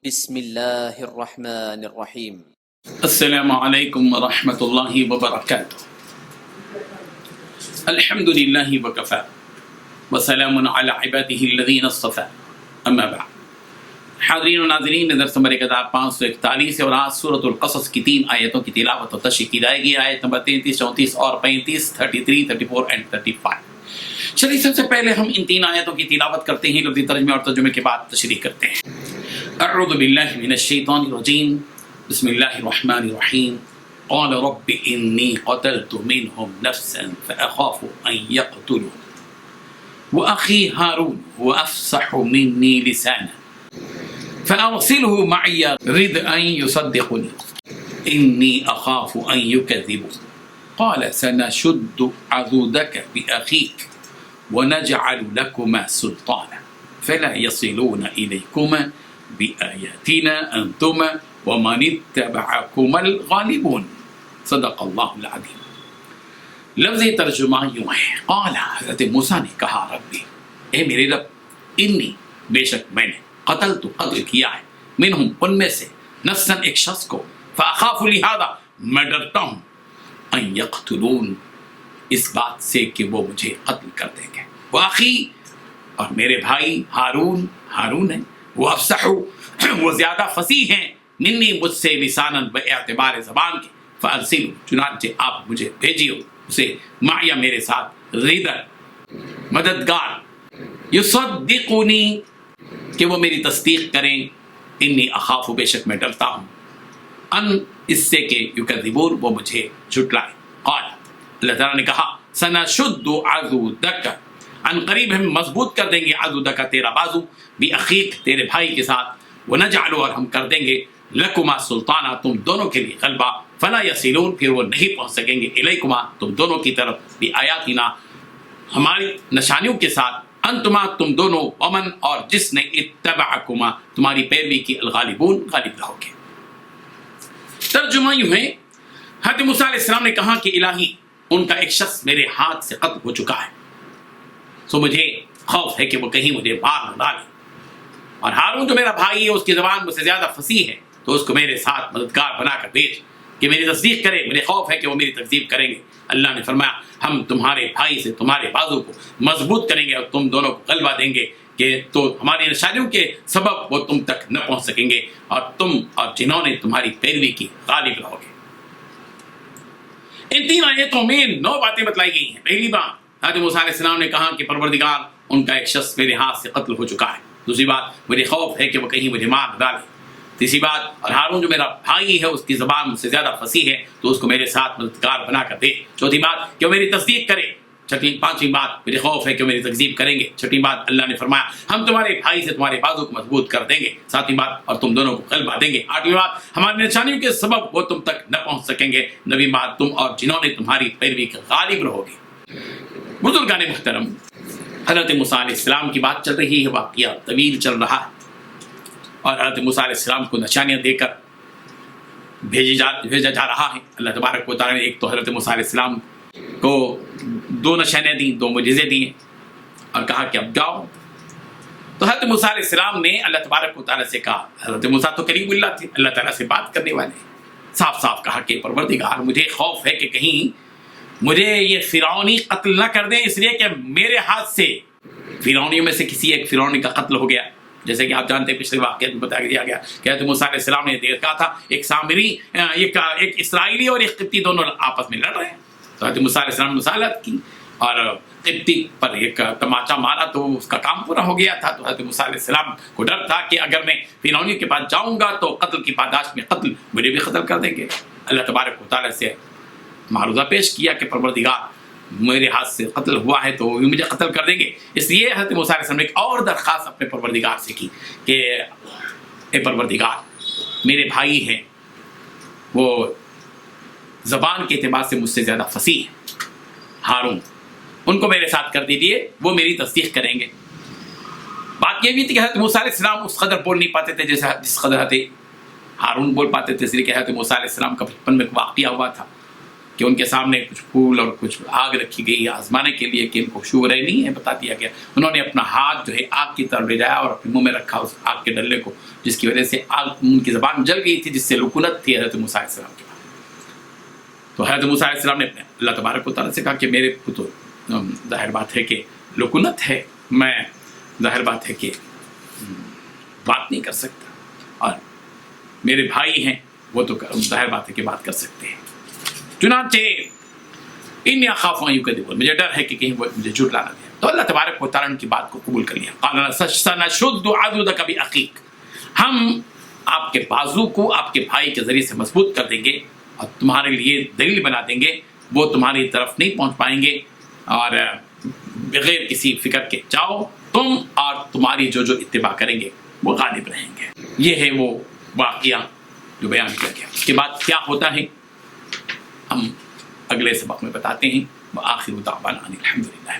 بسم اللہ الرحمن الرحیم۔ السلام علیکم ورحمۃ اللہ وبرکاتہ۔ الحمد للہ وکفی وسلام علی عبادہ الذین اصطفی، اما بعد۔ حاضرین و ناظرین، درس نمبر 1541 ہے اور آج سورۃ القصص کی 3 آیتوں کی تلاوت و تشریح کی جائے گی۔ آیت نمبر 33، 34 اور 35، 33، 34 اینڈ 35۔ چلیے سب سے پہلے ہم ان 3 آیتوں کی تلاوت کرتے ہیں، لفظی ترجمے اور ترجمے کے بعد تشریح کرتے ہیں۔ اعوذ باللہ من الشیطان الرجیم، بسم اللہ الرحمن الرحیم۔ قال رب انی قتلت منهم نفسا فأخاف ان يقتلون وأخي هارون هو أفصح مني لسانا فأرسله معي رد أن يصدقني إني أخاف أن يكذبون قال سنشد عضدك بأخيك ونجعل لكما سلطانا فلا يصلون إليكما بآياتنا أنتما ومن اتبعكما الغالبون صدق اللہ العظیم۔ لفظ ترجمہ یوں ہے، قال حضرت موسیٰ نے کہا، ربی اے میرے رب، انی بے شک میں نے قتل کیا ہے، منہم ان میں سے، نفسا ایک شخص کو، فاخاف لہذا میں ڈرتا ہوں، ان یقتلون اس بات سے کہ وہ مجھے قتل کر دیں گے، واخی اور میرے بھائی ہارون ہے، وہ افصح وہ زیادہ فصیح ہیں، منی مجھ سے، لساناً باعتبار زبان کے، فارسل چنانچہ آپ مجھے بھیجیو اسے، معیا میرے ساتھ، ریدر مددگار، یصدقونی کہ وہ میری تصدیق کریں، انی اخاف بے شک میں ڈرتا ہوں، ان اس سے کہ یکذبون وہ مجھے جھٹلائیں۔ قال اللہ تعالیٰ نے کہا، سنشد عضدک ان قریب ہم مضبوط کر دیں گے، عضدک تیرا بازو، باخیک تیرے بھائی کے ساتھ، ونجعل اور ہم کر دیں گے، لکما سلطانہ تم دونوں کے لیے غلبہ، فلا یصلون پھر وہ نہیں پہنچ سکیں گے، الیکما تم دونوں کی طرف، بآیاتنا ہماری نشانیوں کے ساتھ، انتما تم دونوں، ومن اور جس نے، اتبعکما تمہاری پیروی کی، الغالبون غالب رہو گے۔ ترجمہ یوں ہے، حضرت موسیٰ علیہ السلام نے کہا کہ الہی ان کا ایک شخص میرے ہاتھ سے قتل ہو چکا ہے، سو مجھے خوف ہے کہ وہ کہیں مجھے مار نہ ڈالے، اور ہارون جو میرا بھائی ہے اس کی زبان مجھ سے زیادہ فصیح ہے، تو اس کو میرے ساتھ مددگار بنا کر بھیج کہ میری تصدیق کرے، مجھے خوف ہے کہ وہ میری تکذیب کریں گے۔ اللہ نے فرمایا، ہم تمہارے بھائی سے تمہارے بازو کو مضبوط کریں گے اور تم دونوں کو غلبہ دیں گے، کہ تو ہماری نشانیوں کے سبب وہ تم تک نہ پہنچ سکیں گے، اور تم اور جنہوں نے تمہاری پیروی کی غالب رہو گے۔ ان 3 آیتوں میں 9 باتیں بتلائی گئی ہیں۔ پہلی بات، حضرت موسیٰ علیہ السلام نے کہا کہ پروردگار ان کا ایک شخص میرے ہاتھ سے قتل ہو چکا ہے۔ دوسری بات، مجھے خوف ہے کہ وہ کہیں مجھے مار ڈالے۔ تیسری بات، اور ہارون جو میرا بھائی ہے اس کی زبان مجھ سے زیادہ فصیح ہے، تو اس کو میرے ساتھ مددگار بنا کر دے۔ چوتھی بات کہ وہ میری تصدیق کرے۔ پانچویں بات، مجھے خوف ہے کہ وہ میری تکذیب کریں گے۔ چھٹی بات، اللہ نے فرمایا ہم تمہارے بھائی سے تمہارے بازو کو مضبوط کر دیں گے۔ ساتویں بات، اور تم دونوں کو غلبہ دیں گے۔ آٹھویں بات، ہماری نشانیوں کے سبب وہ تم تک نہ پہنچ سکیں گے۔ نویں بات، تم اور جنہوں نے تمہاری پیروی کے غالب رہو گے۔ بزرگان محترم، حضرت موسیٰ علیہ السلام کی بات چل رہی ہے، واقعہ طویل چل رہا ہے، اور حضرت موسیٰ علیہ السلام کو نشانیاں دے کر بھیجا جا رہا ہے۔ اللہ تبارک و تعالیٰ نے ایک تو حضرت موسیٰ علیہ السلام کو 2 نشانیاں دیں، 2 معجزے دیے، اور کہا کہ اب جاؤ۔ تو حضرت موسیٰ علیہ السلام نے اللہ تبارک و تعالیٰ سے کہا، حضرت موسیٰ تو کلیم اللہ تھے، اللہ تعالیٰ سے بات کرنے والے، صاف صاف کہا کہ پروردگار مجھے خوف ہے کہ کہیں مجھے یہ فرعونی قتل نہ کر دیں، اس لیے کہ میرے ہاتھ سے فرعونیوں میں سے کسی ایک فرعونی کا قتل ہو گیا، جیسے کہ آپ جانتے ہیں پچھلے واقعے میں بتا دیا گیا کہ حضرت موسیٰ علیہ السلام نے دیکھا تھا ایک سامری، ایک اسرائیلی اور ایک قبطی دونوں آپس میں لڑ رہے ہیں، تو حضرت موسیٰ علیہ السلام نے مصالحت کی اور قبطی پر ایک تماچا مارا تو اس کا کام پورا ہو گیا تھا۔ تو حضرت موسیٰ علیہ السلام کو ڈر تھا کہ اگر میں فرعونیوں کے پاس جاؤں گا تو قتل کی پاداش میں قتل، مجھے بھی قتل کر دیں گے۔ اللہ تبارک و تعالیٰ سے معروضہ پیش کیا کہ پروردگار میرے ہاتھ سے قتل ہوا ہے تو مجھے قتل کر دیں گے۔ اس لیے حضرت موسیٰ علیہ السلام نے ایک اور درخواست اپنے پروردگار سے کی کہ اے پروردگار، میرے بھائی ہیں، وہ زبان کے اعتبار سے مجھ سے زیادہ فصیح ہیں، ہارون، ان کو میرے ساتھ کر دیجیے، وہ میری تصدیق کریں گے۔ بات یہ بھی تھی کہ حضرت موسیٰ علیہ السلام اس قدر بول نہیں پاتے تھے جس قدر حضرت ہارون بول پاتے تھے، اس لیے کہ حضرت موسیٰ علیہ السلام کا بچپن میں واقعہ ہوا تھا کہ کہ ان کے سامنے کچھ پھول اور کچھ آگ رکھی گئی آزمانے کے لیے کہ ان کو خوشبو رہی نہیں ہے، بتا دیا گیا۔ انہوں نے اپنا ہاتھ جو ہے آگ کی طرف لے جایا اور اپنے منہ میں رکھا اس آگ کے ڈلے کو، جس کی وجہ سے آگ ان کی زبان جل گئی تھی، جس سے لکنت تھی حضرت موسیٰ علیہ السلام کے پاس۔ تو حضرت موسیٰ علیہ السلام نے اللہ تبارک و تعالیٰ سے کہا کہ میرے کو تو ظاہر بات ہے کہ لکنت ہے، میں ظاہر بات ہے کہ بات نہیں کر سکتا، اور میرے بھائی ہیں وہ تو ظاہر بات ہے کہ بات کر سکتے ہیں۔ چنانچہ انی اخاف ان یکذبون، مجھے ڈر ہے کہ کہیں وہ مجھے جھٹلا نہ دیں۔ تو اللہ تبارک و تعالیٰ نے کی بات کو قبول کر لیا۔ قال سنشد عضدک باخیک، ہم آپ کے بازو کو آپ کے بھائی کے ذریعے سے مضبوط کر دیں گے اور تمہارے لیے دلیل بنا دیں گے، وہ تمہاری طرف نہیں پہنچ پائیں گے، اور بغیر کسی فکر کے جاؤ تم اور تمہاری جو اتباع کریں گے وہ غالب رہیں گے۔ یہ ہے وہ واقعہ جو بیان کیا گیا۔ اس کے بعد کیا ہوتا ہے ہم اگلے سبق میں بتاتے ہیں۔ وآخر دعوانا ان الحمد للہ۔